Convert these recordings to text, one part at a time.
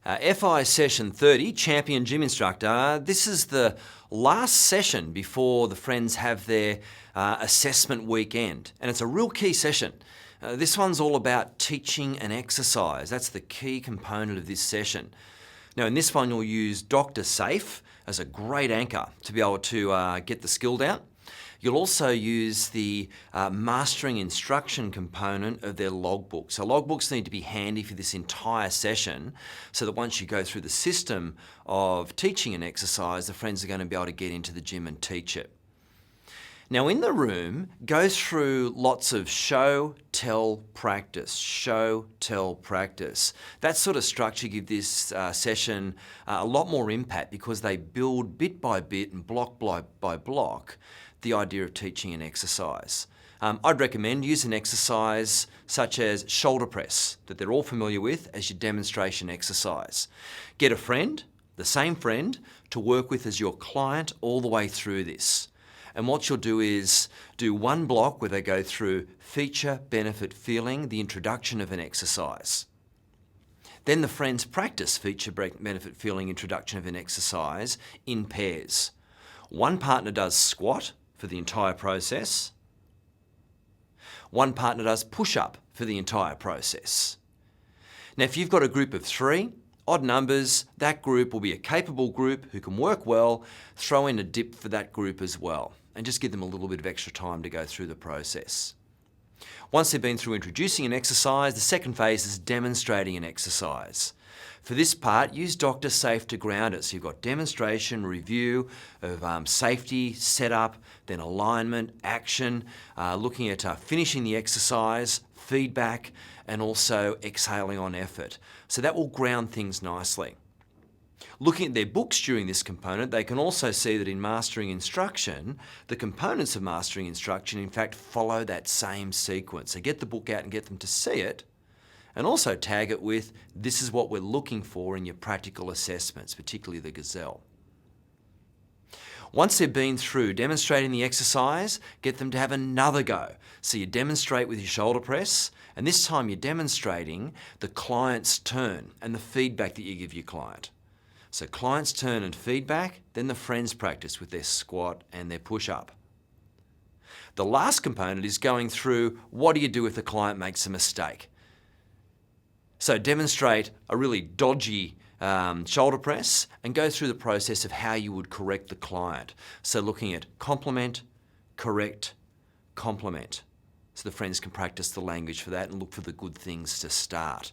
FI session 30, Champion Gym Instructor. This is the last session before the friends have their assessment weekend, and it's a real key session. This one's all about teaching an exercise. That's the key component of this session. Now in this one you'll use Dr. Safe as a great anchor to be able to get the skill down. You'll also use the mastering instruction component of their logbook. So logbooks need to be handy for this entire session so that once you go through the system of teaching an exercise, the friends are going to be able to get into the gym and teach it. Now in the room, go through lots of show, tell, practice. Show, tell, practice. That sort of structure gives this session a lot more impact because they build bit by bit and block by block the idea of teaching an exercise. I'd recommend use an exercise such as shoulder press that they're all familiar with as your demonstration exercise. Get a friend, the same friend, to work with as your client all the way through this. And what you'll do is do one block where they go through feature, benefit, feeling, the introduction of an exercise. Then the friends practice feature, benefit, feeling, introduction of an exercise in pairs. One partner does squat for the entire process. One partner does push-up for the entire process. Now if you've got a group of 3, odd numbers, that group will be a capable group who can work well. Throw in a dip for that group as well and just give them a little bit of extra time to go through the process. Once they've been through introducing an exercise, the second phase is demonstrating an exercise. For this part, use Dr. Safe to ground it. So you've got demonstration, review of safety, setup, then alignment, action, looking at finishing the exercise, feedback, and also exhaling on effort. So that will ground things nicely. Looking at their books during this component, they can also see that in mastering instruction, the components of mastering instruction in fact follow that same sequence. So get the book out and get them to see it, and also tag it with, this is what we're looking for in your practical assessments, particularly the Gazelle. Once they've been through demonstrating the exercise, get them to have another go. So you demonstrate with your shoulder press, and this time you're demonstrating the client's turn and the feedback that you give your client. So client's turn and feedback, then the friends practice with their squat and their push-up. The last component is going through, what do you do if the client makes a mistake? So demonstrate a really dodgy shoulder press and go through the process of how you would correct the client. So looking at compliment, correct, compliment. So the friends can practice the language for that and look for the good things to start.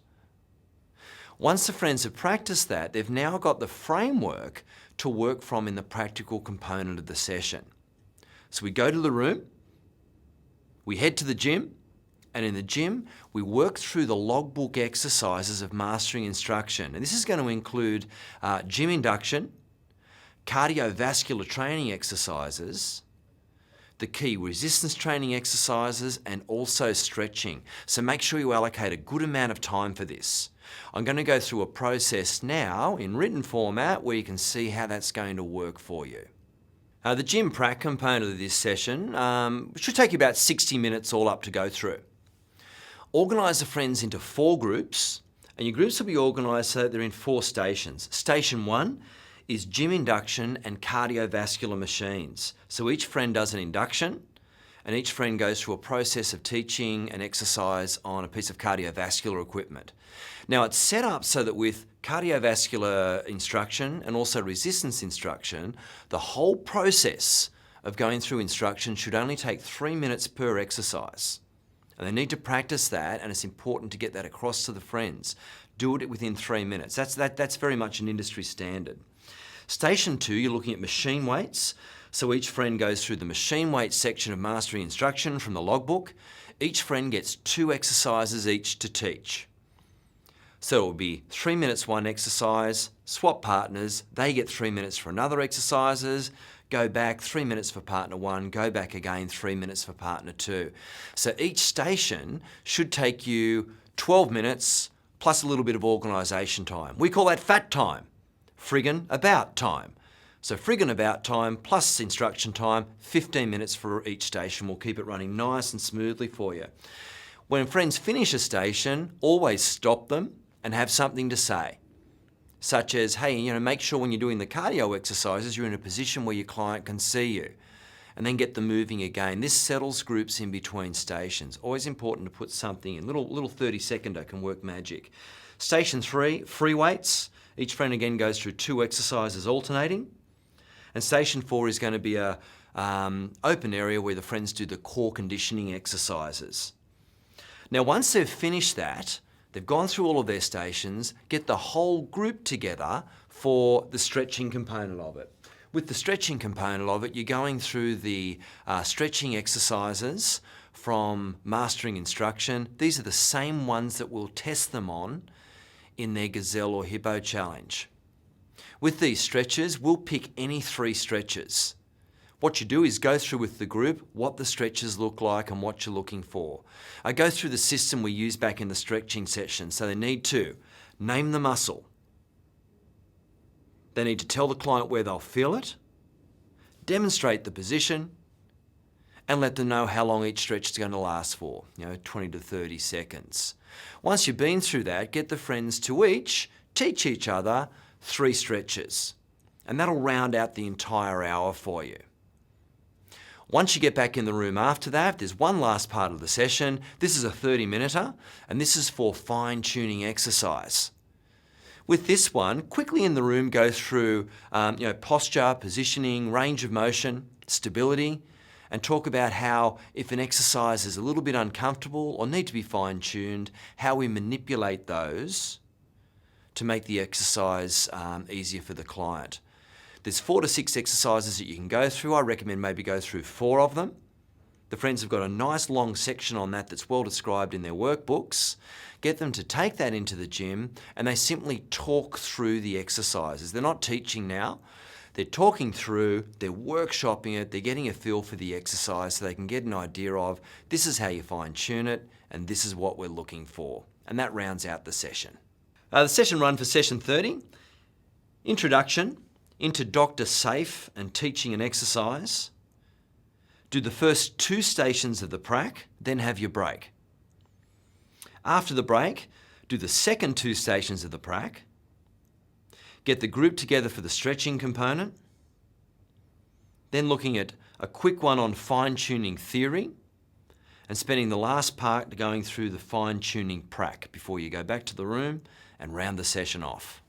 Once the friends have practiced that, they've now got the framework to work from in the practical component of the session. So we go to the room, we head to the gym, and in the gym, we work through the logbook exercises of mastering instruction. And this is going to include gym induction, cardiovascular training exercises, the key resistance training exercises, and also stretching. So make sure you allocate a good amount of time for this. I'm going to go through a process now in written format where you can see how that's going to work for you. The gym prac component of this session should take you about 60 minutes all up to go through. Organise the friends into 4 groups, and your groups will be organised so that they're in 4 stations. Station 1 is gym induction and cardiovascular machines. So each friend does an induction, and each friend goes through a process of teaching an exercise on a piece of cardiovascular equipment. Now it's set up so that with cardiovascular instruction and also resistance instruction, the whole process of going through instruction should only take 3 minutes per exercise. And they need to practice that, and it's important to get that across to the friends. Do it within 3 minutes. That's very much an industry standard. Station 2, you're looking at machine weights. So each friend goes through the machine weights section of mastering instruction from the logbook. Each friend gets 2 exercises each to teach. So it will be 3 minutes one exercise, swap partners, they get 3 minutes for another exercises, go back 3 minutes for partner 1, go back again 3 minutes for partner 2. So each station should take you 12 minutes plus a little bit of organisation time. We call that fat time, friggin' about time. So friggin' about time plus instruction time, 15 minutes for each station. We'll keep it running nice and smoothly for you. When friends finish a station, always stop them and have something to say. such as, hey, make sure when you're doing the cardio exercises, you're in a position where your client can see you. And then get them moving again. This settles groups in between stations. Always important to put something in. Little 30-seconder can work magic. Station 3, free weights. Each friend again goes through 2 exercises alternating. And station 4 is going to be a open area where the friends do the core conditioning exercises. Now, once they've finished that, they've gone through all of their stations, get the whole group together for the stretching component of it. With the stretching component of it, you're going through the stretching exercises from Mastering Instruction. These are the same ones that we'll test them on in their Gazelle or Hippo Challenge. With these stretches, we'll pick any 3 stretches. What you do is go through with the group what the stretches look like and what you're looking for. I go through the system we used back in the stretching session. So they need to name the muscle. They need to tell the client where they'll feel it, demonstrate the position, and let them know how long each stretch is going to last for, 20 to 30 seconds. Once you've been through that, get the friends to each teach each other 3 stretches, and that'll round out the entire hour for you. Once you get back in the room after that, there's one last part of the session. This is a 30-minuter, and this is for fine-tuning exercise. With this one, quickly in the room go through posture, positioning, range of motion, stability, and talk about how if an exercise is a little bit uncomfortable or need to be fine-tuned, how we manipulate those to make the exercise easier for the client. There's 4 to 6 exercises that you can go through. I recommend maybe go through 4 of them. The friends have got a nice long section on that that's well described in their workbooks. Get them to take that into the gym and they simply talk through the exercises. They're not teaching now. They're talking through, they're workshopping it, they're getting a feel for the exercise so they can get an idea of this is how you fine-tune it and this is what we're looking for. And that rounds out the session. The session run for session 30, introduction into Dr. Safe and teaching an exercise. Do the first 2 stations of the prac, then have your break. After the break, do the second 2 stations of the prac. Get the group together for the stretching component. Then looking at a quick one on fine-tuning theory and spending the last part going through the fine-tuning prac before you go back to the room and round the session off.